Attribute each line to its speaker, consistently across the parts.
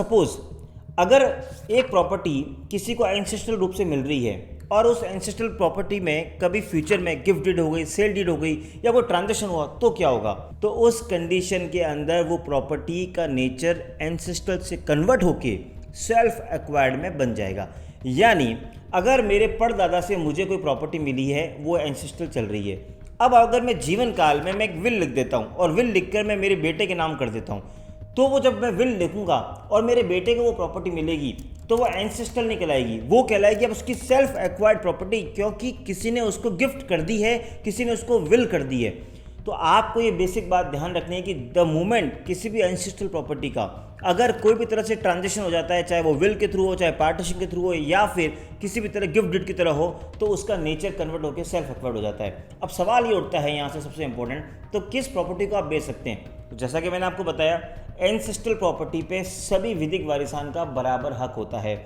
Speaker 1: Suppose अगर एक property किसी को एंसेस्ट्रल रूप से मिल रही है और उस एंसेस्ट्रल प्रॉपर्टी में कभी फ्यूचर में गिफ्ट डीड हो गई, सेल डीड हो गई या वो ट्रांजेक्शन हुआ तो क्या होगा? तो उस कंडीशन के अंदर वो प्रॉपर्टी का नेचर एंसेस्ट्रल से कन्वर्ट होके सेल्फ एक्वायर्ड में बन जाएगा। यानी अगर मेरे परदादा से मुझे कोई प्रॉपर्टी मिली है वो एंसेस्ट्रल चल रही है, अब अगर मैं जीवन काल में मैं एक विल लिख देता हूँ और विल लिखकर मैं मेरे बेटे के नाम कर देता हूँ, तो वो जब मैं विल लिखूंगा और मेरे बेटे को वो प्रॉपर्टी मिलेगी तो वो एंसेस्ट्रल नहीं कहलाएगी, वो कहलाएगी अब उसकी सेल्फ एक्वायर्ड प्रॉपर्टी, क्योंकि किसी ने उसको गिफ्ट कर दी है, किसी ने उसको विल कर दी है। तो आपको ये बेसिक बात ध्यान रखनी है कि द मोमेंट किसी भी एंसेस्ट्रल प्रॉपर्टी का अगर कोई भी तरह से ट्रांजेक्शन हो जाता है, चाहे वो विल के थ्रू हो, चाहे पार्टीशन के थ्रू हो या फिर किसी भी तरह गिफ्ट डीड की तरह हो, तो उसका नेचर कन्वर्ट होकर सेल्फ एक्वायर्ड हो जाता है। अब सवाल ये उठता है यहाँ से सबसे इंपॉर्टेंट, तो किस प्रॉपर्टी को आप बेच सकते हैं? तो जैसा कि मैंने आपको बताया, एंसेस्ट्रल प्रॉपर्टी पे सभी विधिक वारिसान का बराबर हक होता है।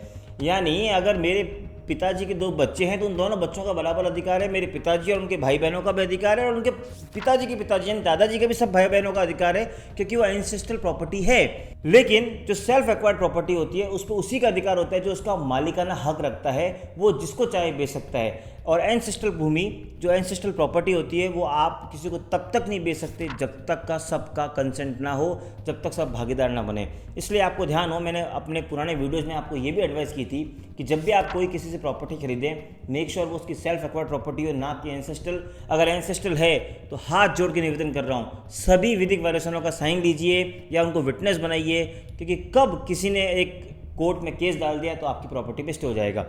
Speaker 1: यानी अगर मेरे पिताजी के 2 बच्चे हैं तो उन दोनों बच्चों का बराबर अधिकार है, मेरे पिताजी और उनके भाई बहनों का भी अधिकार है और उनके पिताजी के पिताजी यानी दादाजी के भी सब भाई बहनों का अधिकार है, क्योंकि वो एंसेस्ट्रल प्रॉपर्टी है। लेकिन जो सेल्फ एक्वायर्ड प्रॉपर्टी होती है उस पर उसी का अधिकार होता है जो उसका मालिकाना हक रखता है, वो जिसको चाहे बेच सकता है। और एंसेस्ट्रल भूमि जो एंसेस्ट्रल प्रॉपर्टी होती है वो आप किसी को तब तक नहीं बेच सकते जब तक का सबका कंसेंट ना हो, जब तक सब भागीदार ना बने। इसलिए आपको ध्यान हो, मैंने अपने पुराने वीडियोज़ में आपको ये भी एडवाइस की थी कि जब भी आप कोई किसी से प्रॉपर्टी खरीदें, मेक श्योर वो उसकी सेल्फ एक्वायर्ड प्रॉपर्टी हो, ना कि एंसेस्ट्रल। अगर एंसेस्ट्रल है तो हाथ जोड़ के निवेदन कर रहा हूँ, सभी विधिक वारिसों का साइन लीजिए या उनको विटनेस बनाइए, क्योंकि कब किसी ने एक कोर्ट में केस डाल दिया तो आपकी प्रॉपर्टी पे स्टे हो जाएगा।